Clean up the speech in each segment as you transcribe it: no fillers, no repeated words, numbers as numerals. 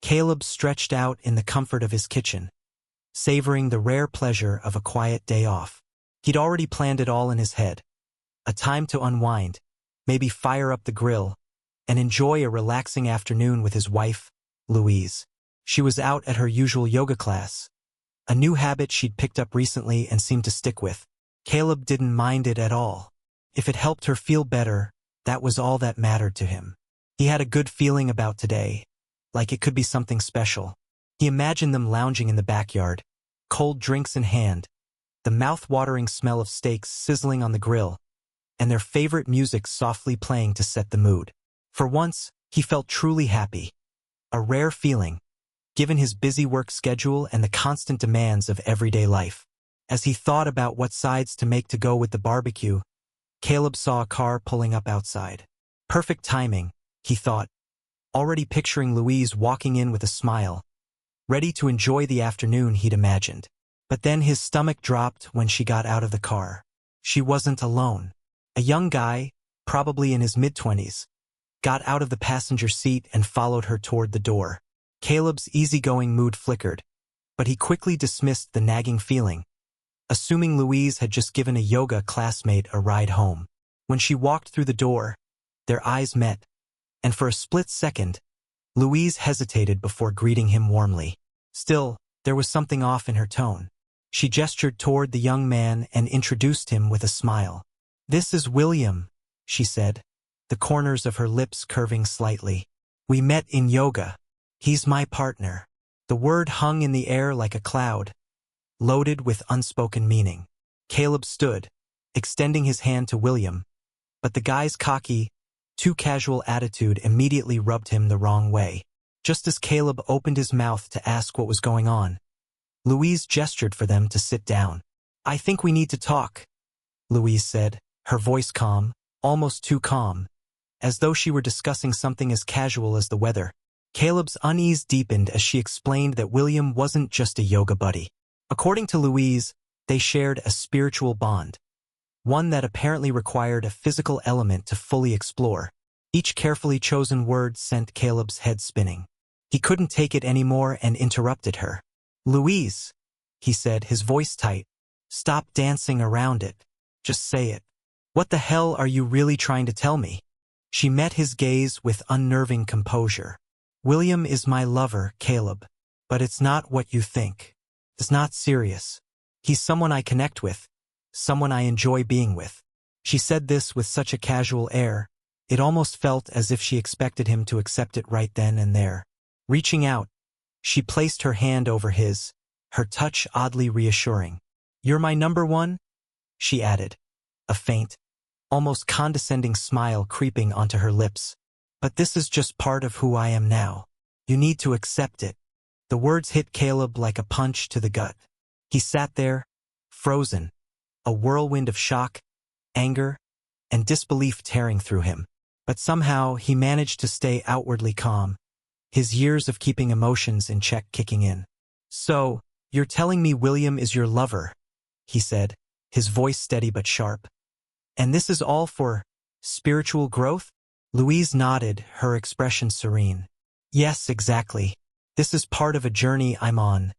Caleb stretched out in the comfort of his kitchen, savoring the rare pleasure of a quiet day off. He'd already planned it all in his head. A time to unwind, maybe fire up the grill, and enjoy a relaxing afternoon with his wife, Louise. She was out at her usual yoga class, a new habit she'd picked up recently and seemed to stick with. Caleb didn't mind it at all. If it helped her feel better, that was all that mattered to him. He had a good feeling about today, like it could be something special. He imagined them lounging in the backyard, cold drinks in hand, the mouth-watering smell of steaks sizzling on the grill, and their favorite music softly playing to set the mood. For once, he felt truly happy. A rare feeling, given his busy work schedule and the constant demands of everyday life. As he thought about what sides to make to go with the barbecue, Caleb saw a car pulling up outside. Perfect timing, he thought, already picturing Louise walking in with a smile, ready to enjoy the afternoon he'd imagined. But then his stomach dropped when she got out of the car. She wasn't alone. A young guy, probably in his mid-20s, got out of the passenger seat and followed her toward the door. Caleb's easygoing mood flickered, but he quickly dismissed the nagging feeling, assuming Louise had just given a yoga classmate a ride home. When she walked through the door, their eyes met, and for a split second, Louise hesitated before greeting him warmly. Still, there was something off in her tone. She gestured toward the young man and introduced him with a smile. "This is William," she said, the corners of her lips curving slightly. "We met in yoga. He's my partner." The word hung in the air like a cloud, loaded with unspoken meaning. Caleb stood, extending his hand to William, but the guy's cocky, too casual attitude immediately rubbed him the wrong way. Just as Caleb opened his mouth to ask what was going on, Louise gestured for them to sit down. "I think we need to talk," Louise said, her voice calm, almost too calm, as though she were discussing something as casual as the weather. Caleb's unease deepened as she explained that William wasn't just a yoga buddy. According to Louise, they shared a spiritual bond, one that apparently required a physical element to fully explore. Each carefully chosen word sent Caleb's head spinning. He couldn't take it anymore and interrupted her. "Louise," he said, his voice tight, "stop dancing around it. Just say it. What the hell are you really trying to tell me?" She met his gaze with unnerving composure. "William is my lover, Caleb, but it's not what you think. It's not serious. He's someone I connect with, someone I enjoy being with." She said this with such a casual air, it almost felt as if she expected him to accept it right then and there. Reaching out, she placed her hand over his, her touch oddly reassuring. "You're my number one?" she added, a faint, almost condescending smile creeping onto her lips. "But this is just part of who I am now. You need to accept it." The words hit Caleb like a punch to the gut. He sat there, frozen, a whirlwind of shock, anger, and disbelief tearing through him. But somehow he managed to stay outwardly calm, his years of keeping emotions in check kicking in. "So, you're telling me William is your lover," he said, his voice steady but sharp. "And this is all for spiritual growth?" Louise nodded, her expression serene. "Yes, exactly. This is part of a journey I'm on.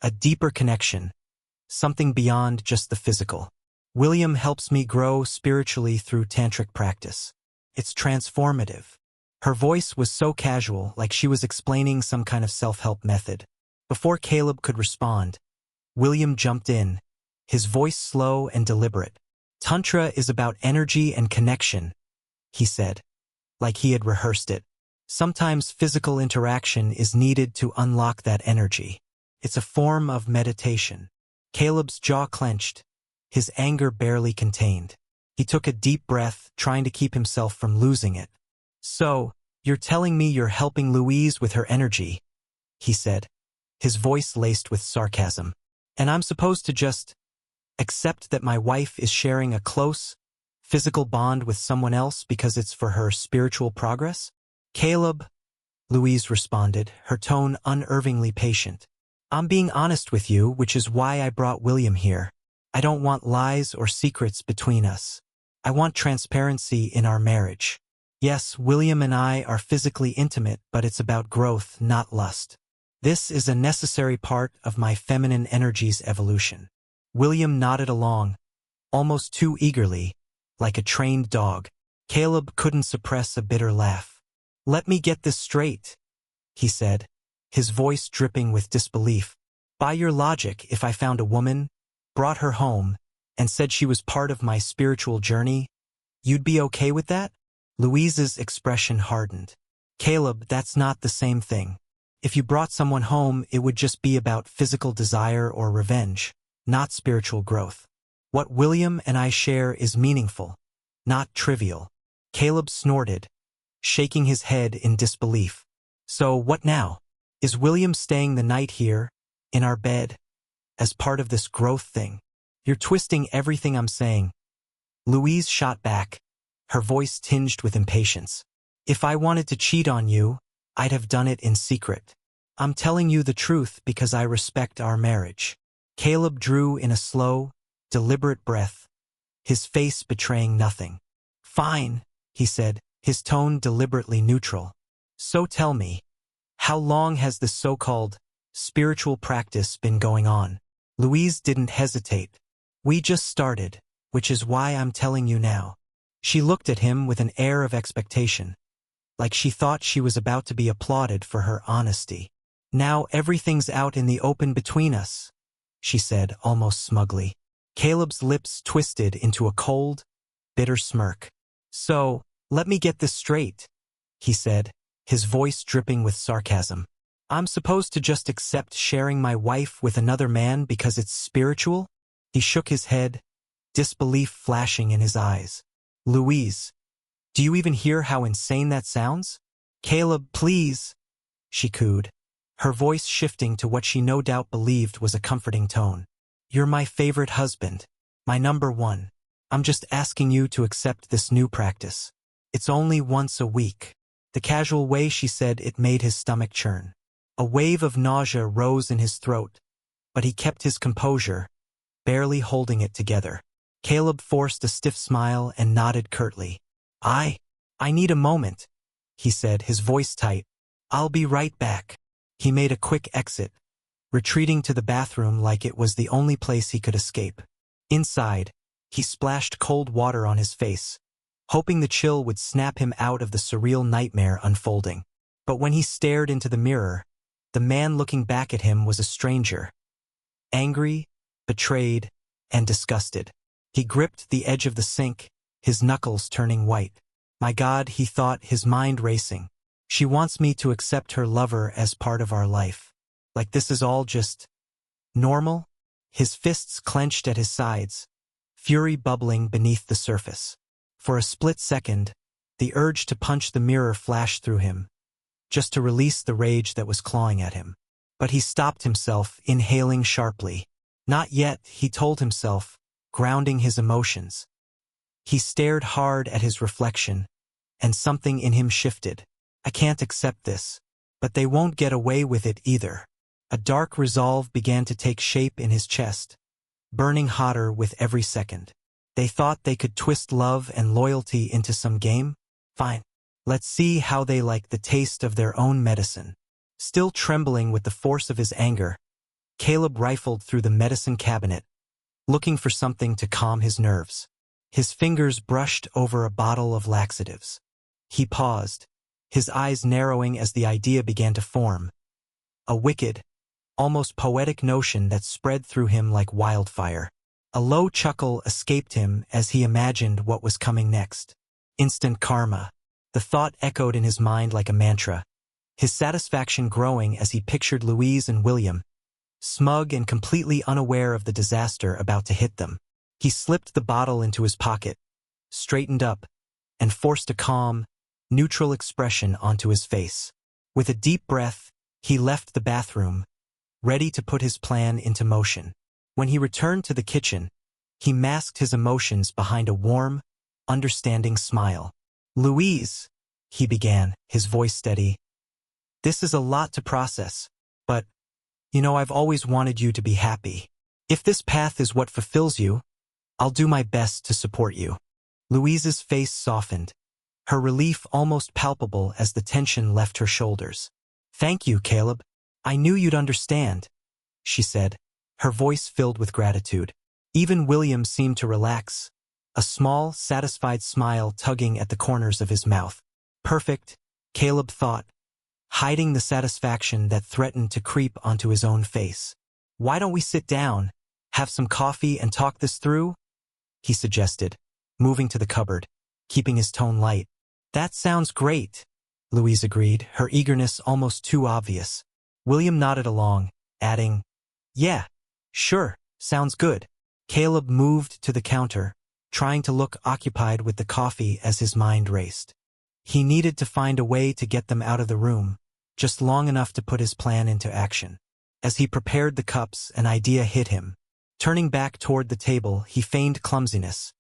A deeper connection. Something beyond just the physical. William helps me grow spiritually through tantric practice. It's transformative." Her voice was so casual, like she was explaining some kind of self-help method. Before Caleb could respond, William jumped in, his voice slow and deliberate. "Tantra is about energy and connection," he said, like he had rehearsed it. "Sometimes physical interaction is needed to unlock that energy. It's a form of meditation." Caleb's jaw clenched, his anger barely contained. He took a deep breath, trying to keep himself from losing it. "So, you're telling me you're helping Louise with her energy," he said, his voice laced with sarcasm. "And I'm supposed to just accept that my wife is sharing a close, physical bond with someone else because it's for her spiritual progress?" "Caleb," Louise responded, her tone unervingly patient. "I'm being honest with you, which is why I brought William here. I don't want lies or secrets between us. I want transparency in our marriage." Yes, William and I are physically intimate, but it's about growth, not lust. This is a necessary part of my feminine energy's evolution. William nodded along, almost too eagerly, like a trained dog. Caleb couldn't suppress a bitter laugh. Let me get this straight, he said, his voice dripping with disbelief. By your logic, if I found a woman, brought her home, and said she was part of my spiritual journey, you'd be okay with that? Louise's expression hardened. Caleb, that's not the same thing. If you brought someone home, it would just be about physical desire or revenge, not spiritual growth. What William and I share is meaningful, not trivial. Caleb snorted, shaking his head in disbelief. So what now? Is William staying the night here, in our bed, as part of this growth thing? You're twisting everything I'm saying. Louise shot back, her voice tinged with impatience. If I wanted to cheat on you, I'd have done it in secret. I'm telling you the truth because I respect our marriage. Caleb drew in a slow, deliberate breath, his face betraying nothing. Fine, he said, his tone deliberately neutral. So tell me, how long has this so-called spiritual practice been going on? Louise didn't hesitate. We just started, which is why I'm telling you now. She looked at him with an air of expectation, like she thought she was about to be applauded for her honesty. Now everything's out in the open between us, she said almost smugly. Caleb's lips twisted into a cold, bitter smirk. So, let me get this straight, he said, his voice dripping with sarcasm. I'm supposed to just accept sharing my wife with another man because it's spiritual? He shook his head, disbelief flashing in his eyes. Louise, do you even hear how insane that sounds? Caleb, please, she cooed, her voice shifting to what she no doubt believed was a comforting tone. You're my favorite husband, my number one. I'm just asking you to accept this new practice. It's only once a week. The casual way she said it made his stomach churn. A wave of nausea rose in his throat, but he kept his composure, barely holding it together. Caleb forced a stiff smile and nodded curtly. I need a moment, he said, his voice tight. I'll be right back. He made a quick exit, retreating to the bathroom like it was the only place he could escape. Inside, he splashed cold water on his face, hoping the chill would snap him out of the surreal nightmare unfolding. But when he stared into the mirror, the man looking back at him was a stranger. Angry, betrayed, and disgusted. He gripped the edge of the sink, his knuckles turning white. My God, he thought, his mind racing. She wants me to accept her lover as part of our life. Like this is all just normal? His fists clenched at his sides, fury bubbling beneath the surface. For a split second, the urge to punch the mirror flashed through him, just to release the rage that was clawing at him. But he stopped himself, inhaling sharply. Not yet, he told himself, grounding his emotions. He stared hard at his reflection, and something in him shifted. I can't accept this, but they won't get away with it either. A dark resolve began to take shape in his chest, burning hotter with every second. They thought they could twist love and loyalty into some game? Fine. Let's see how they like the taste of their own medicine. Still trembling with the force of his anger, Caleb rifled through the medicine cabinet, looking for something to calm his nerves. His fingers brushed over a bottle of laxatives. He paused, his eyes narrowing as the idea began to form. A wicked, almost poetic notion that spread through him like wildfire. A low chuckle escaped him as he imagined what was coming next. Instant karma. The thought echoed in his mind like a mantra, his satisfaction growing as he pictured Louise and William, smug and completely unaware of the disaster about to hit them. He slipped the bottle into his pocket, straightened up, and forced a calm, neutral expression onto his face. With a deep breath, he left the bathroom, ready to put his plan into motion. When he returned to the kitchen, he masked his emotions behind a warm, understanding smile. Louise, he began, his voice steady. This is a lot to process, but, I've always wanted you to be happy. If this path is what fulfills you, I'll do my best to support you. Louise's face softened, her relief almost palpable as the tension left her shoulders. "Thank you, Caleb. I knew you'd understand," she said, her voice filled with gratitude. Even William seemed to relax, a small, satisfied smile tugging at the corners of his mouth. Perfect, Caleb thought, hiding the satisfaction that threatened to creep onto his own face. "Why don't we sit down, have some coffee and talk this through?" he suggested, moving to the cupboard, keeping his tone light. "That sounds great," Louise agreed, her eagerness almost too obvious. William nodded along, adding, "Yeah, sure, sounds good." Caleb moved to the counter, trying to look occupied with the coffee as his mind raced. He needed to find a way to get them out of the room, just long enough to put his plan into action. As he prepared the cups, an idea hit him. Turning back toward the table, he feigned clumsiness,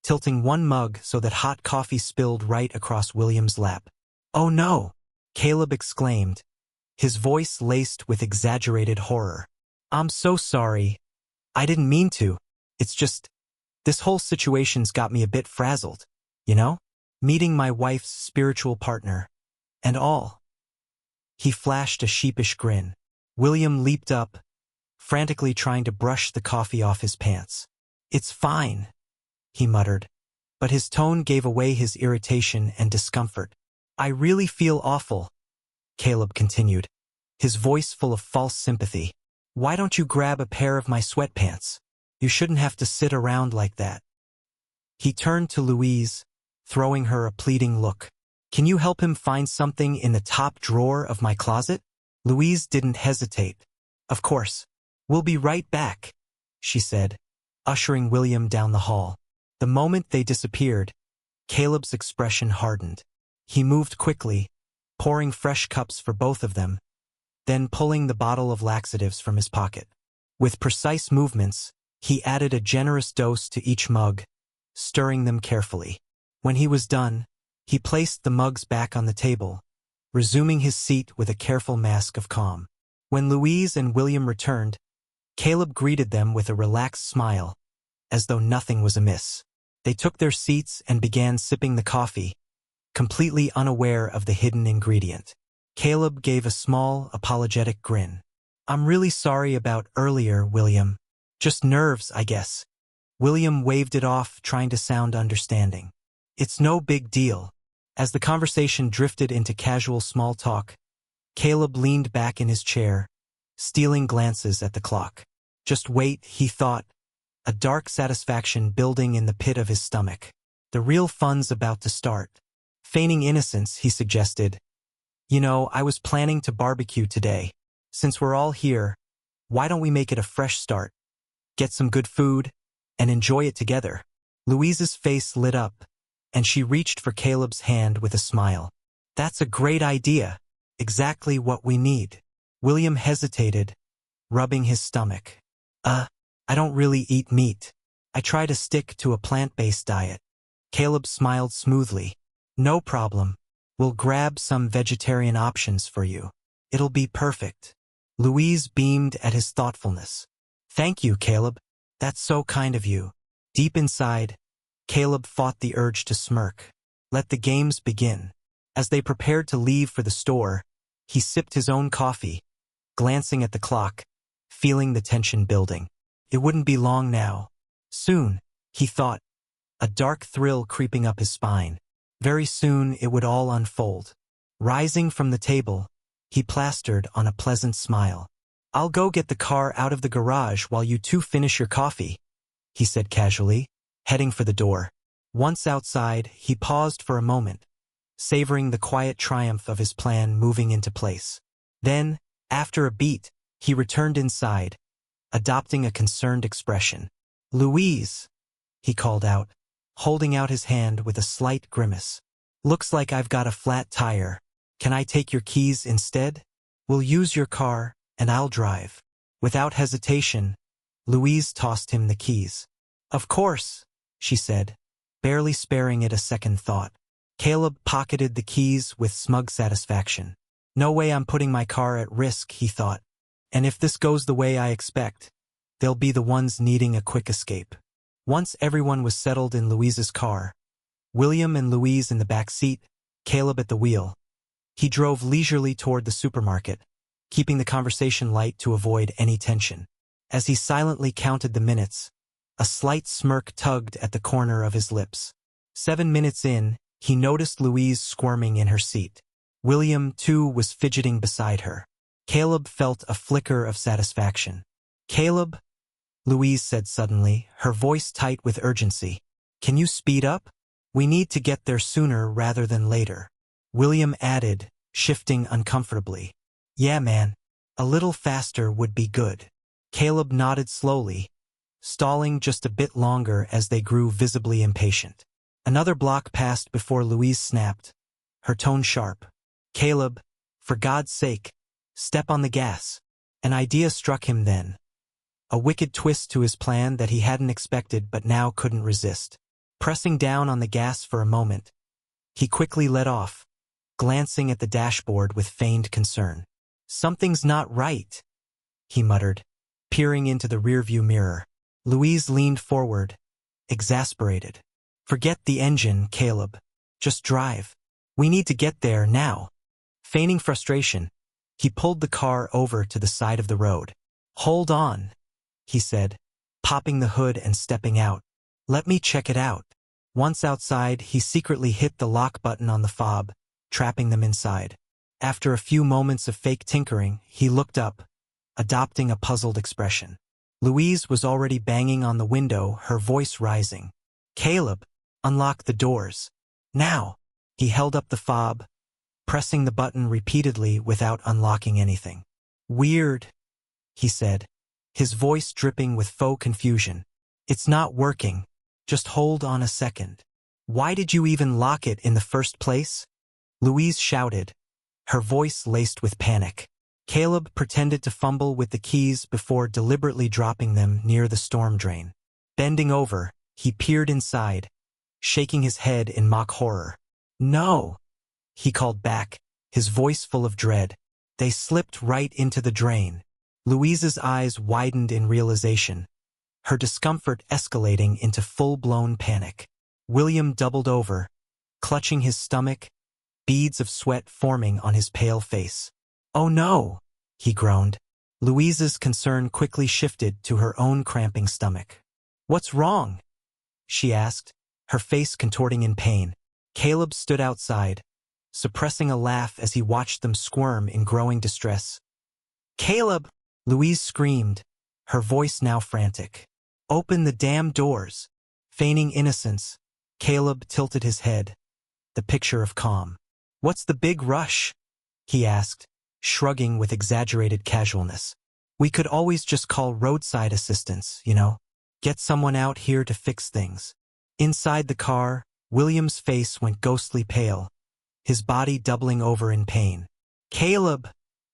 tilting one mug so that hot coffee spilled right across William's lap. "Oh no!" Caleb exclaimed, his voice laced with exaggerated horror. "I'm so sorry. I didn't mean to. It's just, this whole situation's got me a bit frazzled, you know? Meeting my wife's spiritual partner, and all." He flashed a sheepish grin. William leaped up, frantically trying to brush the coffee off his pants. "It's fine," he muttered, but his tone gave away his irritation and discomfort. "I really feel awful," Caleb continued, his voice full of false sympathy. "Why don't you grab a pair of my sweatpants? You shouldn't have to sit around like that." He turned to Louise, throwing her a pleading look. "Can you help him find something in the top drawer of my closet?" Louise didn't hesitate. "Of course. We'll be right back," she said, ushering William down the hall. The moment they disappeared, Caleb's expression hardened. He moved quickly, pouring fresh cups for both of them, then pulling the bottle of laxatives from his pocket. With precise movements, he added a generous dose to each mug, stirring them carefully. When he was done, he placed the mugs back on the table, resuming his seat with a careful mask of calm. When Louise and William returned, Caleb greeted them with a relaxed smile, as though nothing was amiss. They took their seats and began sipping the coffee, completely unaware of the hidden ingredient. Caleb gave a small, apologetic grin. "I'm really sorry about earlier, William. Just nerves, I guess." William waved it off, trying to sound understanding. "It's no big deal." As the conversation drifted into casual small talk, Caleb leaned back in his chair, stealing glances at the clock. Just wait, he thought, a dark satisfaction building in the pit of his stomach. The real fun's about to start. Feigning innocence, he suggested, "You know, I was planning to barbecue today. Since we're all here, why don't we make it a fresh start? Get some good food, and enjoy it together." Louise's face lit up, and she reached for Caleb's hand with a smile. "That's a great idea. Exactly what we need." William hesitated, rubbing his stomach. I don't really eat meat. I try to stick to a plant-based diet." Caleb smiled smoothly. "No problem. We'll grab some vegetarian options for you. It'll be perfect." Louise beamed at his thoughtfulness. "Thank you, Caleb. That's so kind of you." Deep inside, Caleb fought the urge to smirk. Let the games begin. As they prepared to leave for the store, he sipped his own coffee, glancing at the clock, feeling the tension building. It wouldn't be long now. Soon, he thought, a dark thrill creeping up his spine. Very soon it would all unfold. Rising from the table, he plastered on a pleasant smile. "I'll go get the car out of the garage while you two finish your coffee," he said casually, heading for the door. Once outside, he paused for a moment, savoring the quiet triumph of his plan moving into place. Then, after a beat, he returned inside, adopting a concerned expression. "Louise," he called out, holding out his hand with a slight grimace. "Looks like I've got a flat tire. Can I take your keys instead? We'll use your car, and I'll drive." Without hesitation, Louise tossed him the keys. "Of course," she said, barely sparing it a second thought. Caleb pocketed the keys with smug satisfaction. "No way I'm putting my car at risk," he thought. "And if this goes the way I expect, they'll be the ones needing a quick escape." Once everyone was settled in Louise's car, William and Louise in the back seat, Caleb at the wheel. He drove leisurely toward the supermarket, keeping the conversation light to avoid any tension. As he silently counted the minutes, a slight smirk tugged at the corner of his lips. 7 minutes in, he noticed Louise squirming in her seat. William, too, was fidgeting beside her. Caleb felt a flicker of satisfaction. "Caleb," Louise said suddenly, her voice tight with urgency. "Can you speed up? We need to get there sooner rather than later." William added, shifting uncomfortably. "Yeah, man. A little faster would be good." Caleb nodded slowly, stalling just a bit longer as they grew visibly impatient. Another block passed before Louise snapped, her tone sharp. "Caleb, for God's sake, step on the gas." An idea struck him then. A wicked twist to his plan that he hadn't expected but now couldn't resist. Pressing down on the gas for a moment, he quickly let off, glancing at the dashboard with feigned concern. "Something's not right," he muttered, peering into the rearview mirror. Louise leaned forward, exasperated. "Forget the engine, Caleb. Just drive. We need to get there now." Feigning frustration, he pulled the car over to the side of the road. "Hold on," he said, popping the hood and stepping out. "Let me check it out." Once outside, he secretly hit the lock button on the fob, trapping them inside. After a few moments of fake tinkering, he looked up, adopting a puzzled expression. Louise was already banging on the window, her voice rising. "Caleb, unlock the doors. Now!" He held up the fob, pressing the button repeatedly without unlocking anything. "Weird," he said, his voice dripping with faux confusion. "It's not working. Just hold on a second." "Why did you even lock it in the first place?" Louise shouted, her voice laced with panic. Caleb pretended to fumble with the keys before deliberately dropping them near the storm drain. Bending over, he peered inside, shaking his head in mock horror. "No!" he called back, his voice full of dread. "They slipped right into the drain." Louise's eyes widened in realization, her discomfort escalating into full-blown panic. William doubled over, clutching his stomach, beads of sweat forming on his pale face. "Oh no!" he groaned. Louise's concern quickly shifted to her own cramping stomach. "What's wrong?" she asked, her face contorting in pain. Caleb stood outside, suppressing a laugh as he watched them squirm in growing distress. "Caleb!" Louise screamed, her voice now frantic. "Open the damn doors!" Feigning innocence, Caleb tilted his head, the picture of calm. "What's the big rush?" he asked, shrugging with exaggerated casualness. "We could always just call roadside assistance, you know. Get someone out here to fix things." Inside the car, William's face went ghostly pale, his body doubling over in pain. "Caleb!"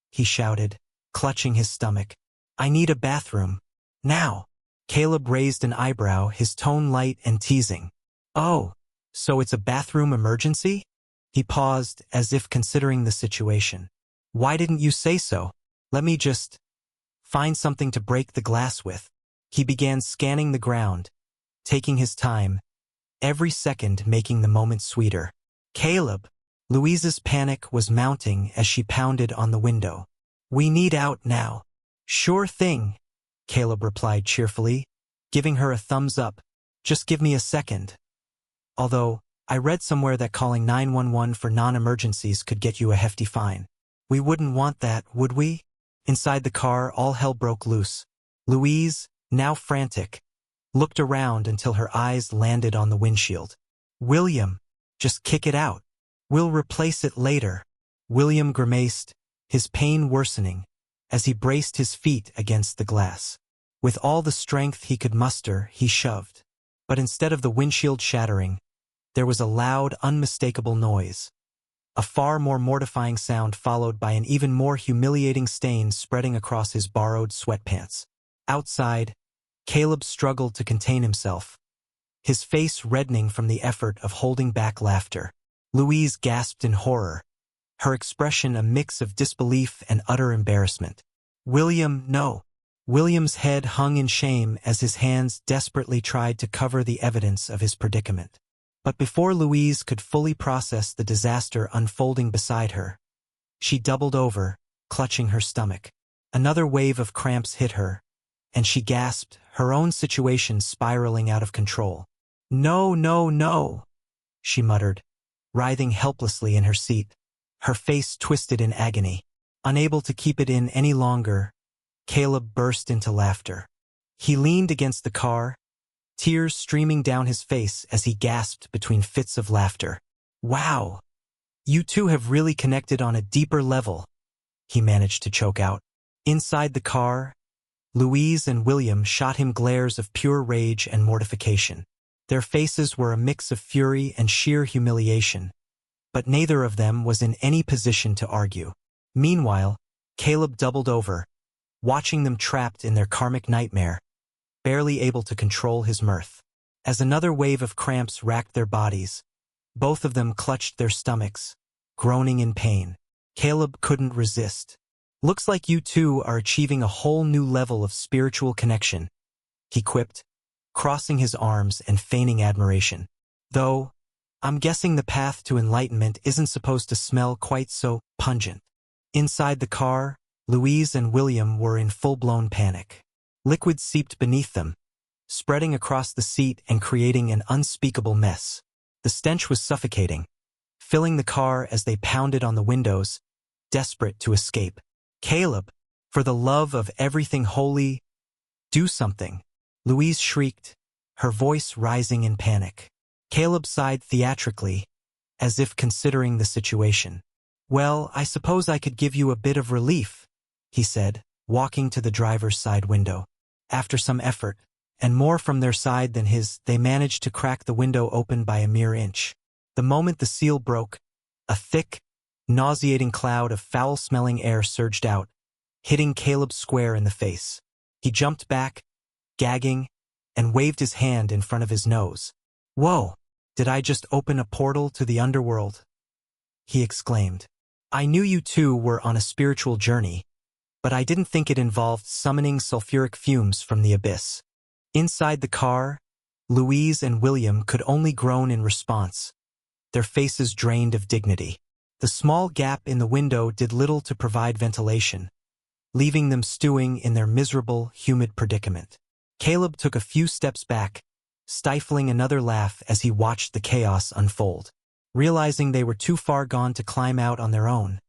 he shouted, clutching his stomach. "I need a bathroom. Now!" Caleb raised an eyebrow, his tone light and teasing. "Oh, so it's a bathroom emergency?" He paused, as if considering the situation. "Why didn't you say so? Let me just find something to break the glass with." He began scanning the ground, taking his time, every second making the moment sweeter. "Caleb!" Louise's panic was mounting as she pounded on the window. "We need out now." "Sure thing," Caleb replied cheerfully, giving her a thumbs up. "Just give me a second." Although, I read somewhere that calling 911 for non-emergencies could get you a hefty fine. We wouldn't want that, would we? Inside the car, all hell broke loose. Louise, now frantic, looked around until her eyes landed on the windshield. "William, just kick it out. We'll replace it later." William grimaced, his pain worsening, as he braced his feet against the glass. With all the strength he could muster, he shoved. But instead of the windshield shattering, there was a loud, unmistakable noise. A far more mortifying sound followed by an even more humiliating stain spreading across his borrowed sweatpants. Outside, Caleb struggled to contain himself, his face reddening from the effort of holding back laughter. Louise gasped in horror, her expression a mix of disbelief and utter embarrassment. "William, no." William's head hung in shame as his hands desperately tried to cover the evidence of his predicament. But before Louise could fully process the disaster unfolding beside her, she doubled over, clutching her stomach. Another wave of cramps hit her, and she gasped, her own situation spiraling out of control. "No, no, no," she muttered, writhing helplessly in her seat, her face twisted in agony. Unable to keep it in any longer, Caleb burst into laughter. He leaned against the car, tears streaming down his face as he gasped between fits of laughter. "Wow, you two have really connected on a deeper level," he managed to choke out. Inside the car, Louise and William shot him glares of pure rage and mortification. Their faces were a mix of fury and sheer humiliation, but neither of them was in any position to argue. Meanwhile, Caleb doubled over, watching them trapped in their karmic nightmare, barely able to control his mirth. As another wave of cramps racked their bodies, both of them clutched their stomachs, groaning in pain. Caleb couldn't resist. "Looks like you two are achieving a whole new level of spiritual connection," he quipped, crossing his arms and feigning admiration. "Though, I'm guessing the path to enlightenment isn't supposed to smell quite so pungent." Inside the car, Louise and William were in full-blown panic. Liquid seeped beneath them, spreading across the seat and creating an unspeakable mess. The stench was suffocating, filling the car as they pounded on the windows, desperate to escape. "Caleb, for the love of everything holy, do something," Louise shrieked, her voice rising in panic. Caleb sighed theatrically, as if considering the situation. "Well, I suppose I could give you a bit of relief," he said, walking to the driver's side window. After some effort, and more from their side than his, they managed to crack the window open by a mere inch. The moment the seal broke, a thick, nauseating cloud of foul-smelling air surged out, hitting Caleb square in the face. He jumped back, gagging, and waved his hand in front of his nose. "Whoa, did I just open a portal to the underworld?" he exclaimed. "I knew you two were on a spiritual journey, but I didn't think it involved summoning sulfuric fumes from the abyss." Inside the car, Louise and William could only groan in response, their faces drained of dignity. The small gap in the window did little to provide ventilation, leaving them stewing in their miserable, humid predicament. Caleb took a few steps back, stifling another laugh as he watched the chaos unfold. Realizing they were too far gone to climb out on their own,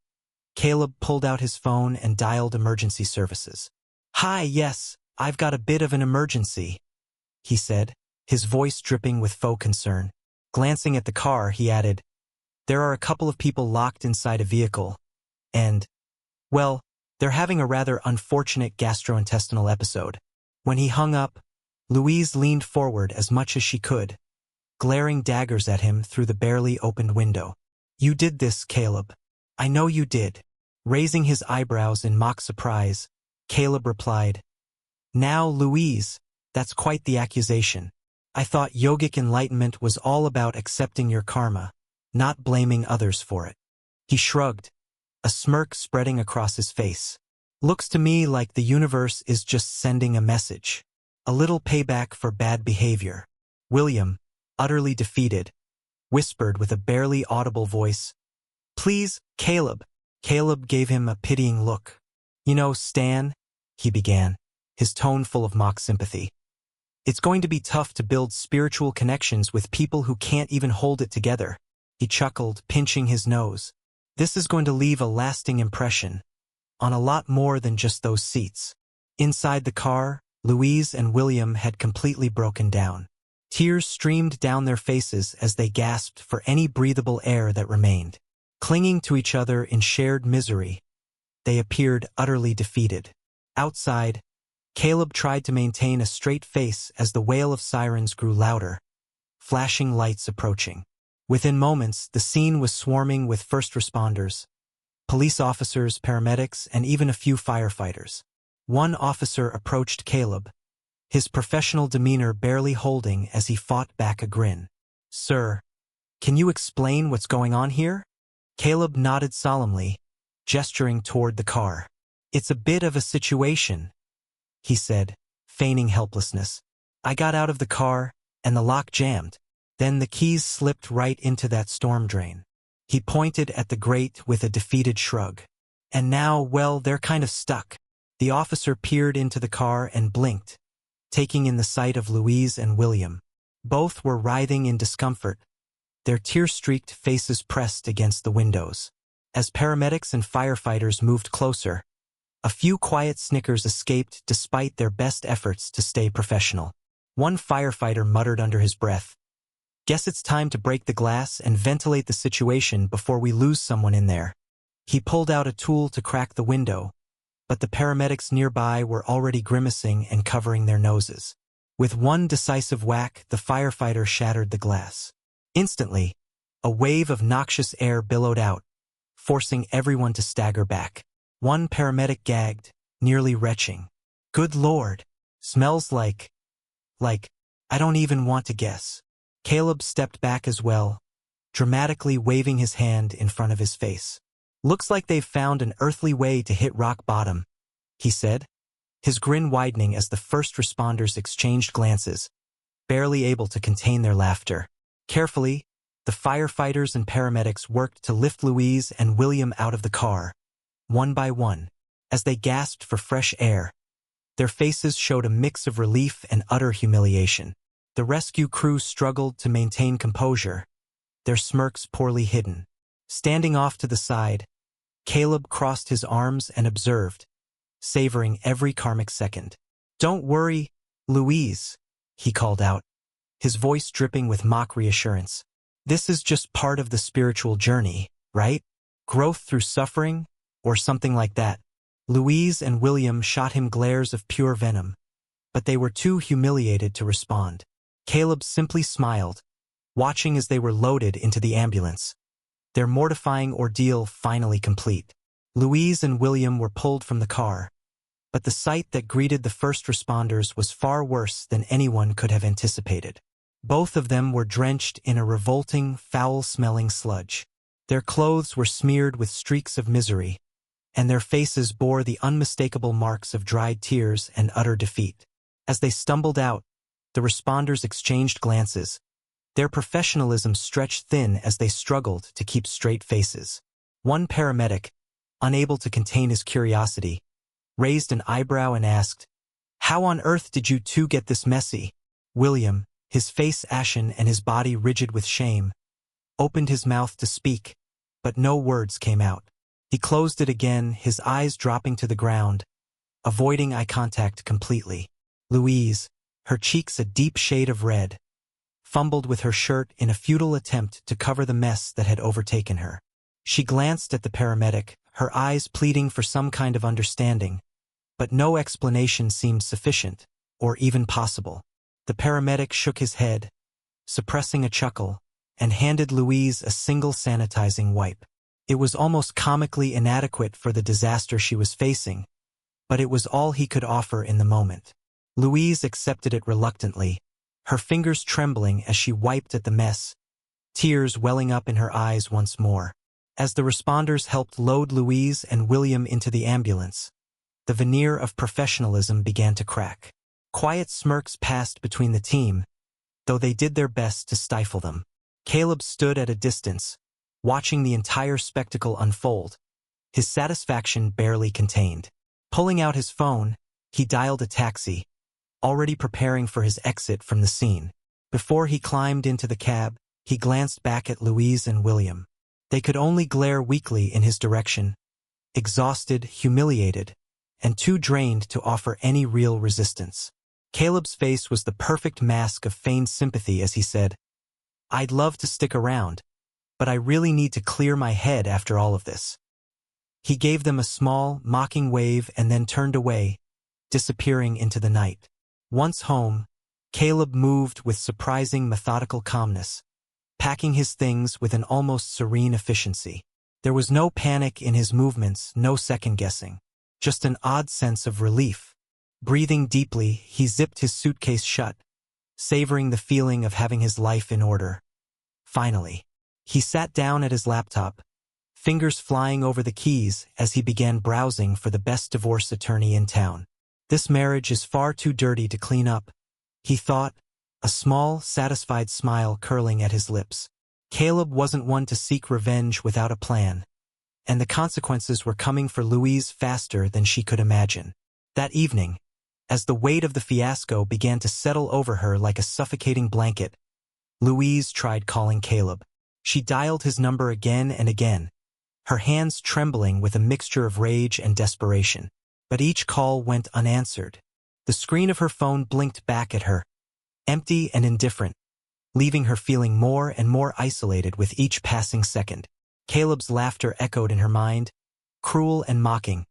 Caleb pulled out his phone and dialed emergency services. "Hi, yes, I've got a bit of an emergency," he said, his voice dripping with faux concern. Glancing at the car, he added, "There are a couple of people locked inside a vehicle, and, well, they're having a rather unfortunate gastrointestinal episode." When he hung up, Louise leaned forward as much as she could, glaring daggers at him through the barely opened window. "You did this, Caleb. I know you did." Raising his eyebrows in mock surprise, Caleb replied, "Now, Louise, that's quite the accusation. I thought yogic enlightenment was all about accepting your karma, not blaming others for it." He shrugged, a smirk spreading across his face. "Looks to me like the universe is just sending a message. A little payback for bad behavior." William, utterly defeated, whispered with a barely audible voice, "Please, Caleb." Caleb gave him a pitying look. "You know, Stan," he began, his tone full of mock sympathy, "it's going to be tough to build spiritual connections with people who can't even hold it together." He chuckled, pinching his nose. "This is going to leave a lasting impression on a lot more than just those seats." Inside the car, Louise and William had completely broken down. Tears streamed down their faces as they gasped for any breathable air that remained. Clinging to each other in shared misery, they appeared utterly defeated. Outside, Caleb tried to maintain a straight face as the wail of sirens grew louder, flashing lights approaching. Within moments, the scene was swarming with first responders, police officers, paramedics, and even a few firefighters. One officer approached Caleb, his professional demeanor barely holding as he fought back a grin. "Sir, can you explain what's going on here?" Caleb nodded solemnly, gesturing toward the car. "It's a bit of a situation," he said, feigning helplessness. "I got out of the car, and the lock jammed." Then the keys slipped right into that storm drain. He pointed at the grate with a defeated shrug. And now, well, they're kind of stuck. The officer peered into the car and blinked, taking in the sight of Louise and William. Both were writhing in discomfort, their tear-streaked faces pressed against the windows. As paramedics and firefighters moved closer, a few quiet snickers escaped despite their best efforts to stay professional. One firefighter muttered under his breath, "Guess it's time to break the glass and ventilate the situation before we lose someone in there." He pulled out a tool to crack the window, but the paramedics nearby were already grimacing and covering their noses. With one decisive whack, the firefighter shattered the glass. Instantly, a wave of noxious air billowed out, forcing everyone to stagger back. One paramedic gagged, nearly retching. "Good Lord, smells like, I don't even want to guess." Caleb stepped back as well, dramatically waving his hand in front of his face. "Looks like they've found an earthly way to hit rock bottom," he said, his grin widening as the first responders exchanged glances, barely able to contain their laughter. Carefully, the firefighters and paramedics worked to lift Louise and William out of the car, one by one. As they gasped for fresh air, their faces showed a mix of relief and utter humiliation. The rescue crew struggled to maintain composure, their smirks poorly hidden. Standing off to the side, Caleb crossed his arms and observed, savoring every karmic second. "Don't worry, Louise," he called out, his voice dripping with mock reassurance. "This is just part of the spiritual journey, right? Growth through suffering, or something like that." Louise and William shot him glares of pure venom, but they were too humiliated to respond. Caleb simply smiled, watching as they were loaded into the ambulance, their mortifying ordeal finally complete. Louise and William were pulled from the car, but the sight that greeted the first responders was far worse than anyone could have anticipated. Both of them were drenched in a revolting, foul-smelling sludge. Their clothes were smeared with streaks of misery, and their faces bore the unmistakable marks of dried tears and utter defeat. As they stumbled out, the responders exchanged glances, their professionalism stretched thin as they struggled to keep straight faces. One paramedic, unable to contain his curiosity, raised an eyebrow and asked, "How on earth did you two get this messy?" William, his face ashen and his body rigid with shame, opened his mouth to speak, but no words came out. He closed it again, his eyes dropping to the ground, avoiding eye contact completely. Louise, her cheeks a deep shade of red, fumbled with her shirt in a futile attempt to cover the mess that had overtaken her. She glanced at the paramedic, her eyes pleading for some kind of understanding, but no explanation seemed sufficient, or even possible. The paramedic shook his head, suppressing a chuckle, and handed Louise a single sanitizing wipe. It was almost comically inadequate for the disaster she was facing, but it was all he could offer in the moment. Louise accepted it reluctantly, her fingers trembling as she wiped at the mess, tears welling up in her eyes once more. As the responders helped load Louise and William into the ambulance, the veneer of professionalism began to crack. Quiet smirks passed between the team, though they did their best to stifle them. Caleb stood at a distance, watching the entire spectacle unfold, his satisfaction barely contained. Pulling out his phone, he dialed a taxi, already preparing for his exit from the scene. Before he climbed into the cab, he glanced back at Louise and William. They could only glare weakly in his direction, exhausted, humiliated, and too drained to offer any real resistance. Caleb's face was the perfect mask of feigned sympathy as he said, "I'd love to stick around, but I really need to clear my head after all of this." He gave them a small, mocking wave and then turned away, disappearing into the night. Once home, Caleb moved with surprising methodical calmness, packing his things with an almost serene efficiency. There was no panic in his movements, no second-guessing, just an odd sense of relief. Breathing deeply, he zipped his suitcase shut, savoring the feeling of having his life in order. Finally, he sat down at his laptop, fingers flying over the keys as he began browsing for the best divorce attorney in town. "This marriage is far too dirty to clean up," he thought, a small, satisfied smile curling at his lips. Caleb wasn't one to seek revenge without a plan, and the consequences were coming for Louise faster than she could imagine. That evening, as the weight of the fiasco began to settle over her like a suffocating blanket, Louise tried calling Caleb. She dialed his number again and again, her hands trembling with a mixture of rage and desperation. But each call went unanswered. The screen of her phone blinked back at her, empty and indifferent, leaving her feeling more and more isolated with each passing second. Caleb's laughter echoed in her mind, cruel and mocking,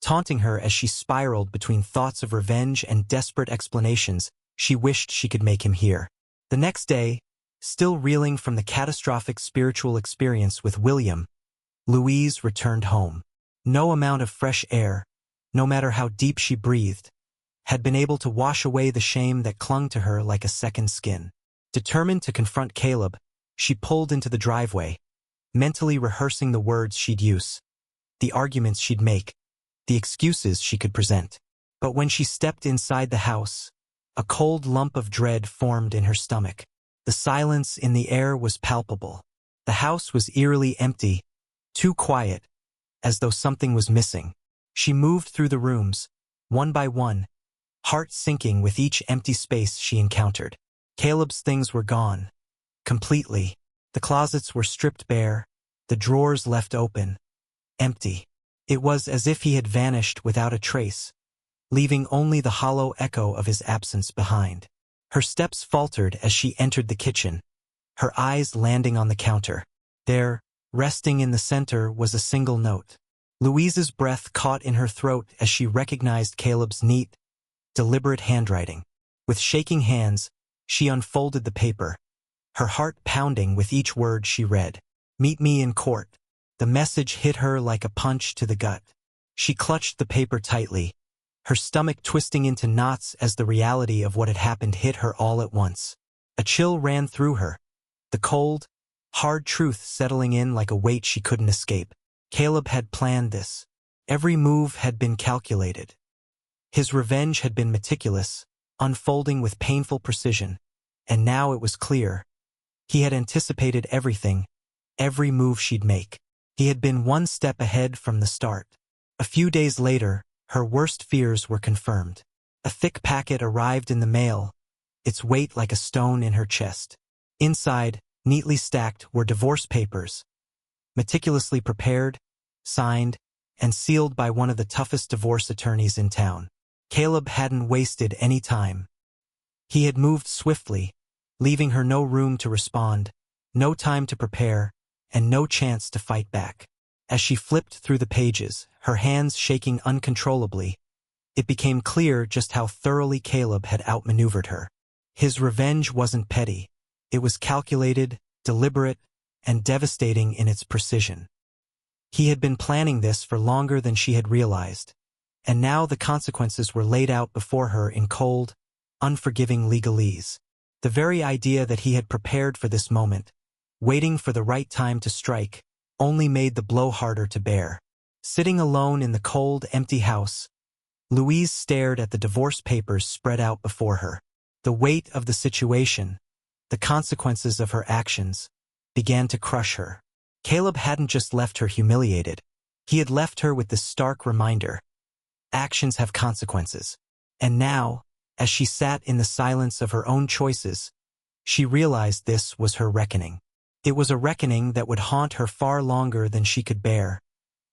taunting her as she spiraled between thoughts of revenge and desperate explanations she wished she could make him hear. The next day, still reeling from the catastrophic spiritual experience with William, Louise returned home. No amount of fresh air, no matter how deep she breathed, had been able to wash away the shame that clung to her like a second skin. Determined to confront Caleb, she pulled into the driveway, mentally rehearsing the words she'd use, the arguments she'd make, the excuses she could present. But when she stepped inside the house, a cold lump of dread formed in her stomach. The silence in the air was palpable. The house was eerily empty, too quiet, as though something was missing. She moved through the rooms, one by one, heart sinking with each empty space she encountered. Caleb's things were gone, completely. The closets were stripped bare, the drawers left open, empty. It was as if he had vanished without a trace, leaving only the hollow echo of his absence behind. Her steps faltered as she entered the kitchen, her eyes landing on the counter. There, resting in the center, was a single note. Louise's breath caught in her throat as she recognized Caleb's neat, deliberate handwriting. With shaking hands, she unfolded the paper, her heart pounding with each word she read. "Meet me in court." The message hit her like a punch to the gut. She clutched the paper tightly, her stomach twisting into knots as the reality of what had happened hit her all at once. A chill ran through her, the cold, hard truth settling in like a weight she couldn't escape. Caleb had planned this. Every move had been calculated. His revenge had been meticulous, unfolding with painful precision, and now it was clear. He had anticipated everything, every move she'd make. He had been one step ahead from the start. A few days later, her worst fears were confirmed. A thick packet arrived in the mail, its weight like a stone in her chest. Inside, neatly stacked, were divorce papers, meticulously prepared, signed, and sealed by one of the toughest divorce attorneys in town. Caleb hadn't wasted any time. He had moved swiftly, leaving her no room to respond, no time to prepare, and no chance to fight back. As she flipped through the pages, her hands shaking uncontrollably, it became clear just how thoroughly Caleb had outmaneuvered her. His revenge wasn't petty. It was calculated, deliberate, and devastating in its precision. He had been planning this for longer than she had realized, and now the consequences were laid out before her in cold, unforgiving legalese. The very idea that he had prepared for this moment, waiting for the right time to strike, only made the blow harder to bear. Sitting alone in the cold, empty house, Louise stared at the divorce papers spread out before her. The weight of the situation, the consequences of her actions, began to crush her. Caleb hadn't just left her humiliated. He had left her with this stark reminder: actions have consequences. And now, as she sat in the silence of her own choices, she realized this was her reckoning. It was a reckoning that would haunt her far longer than she could bear,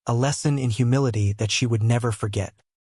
a lesson in humility that she would never forget.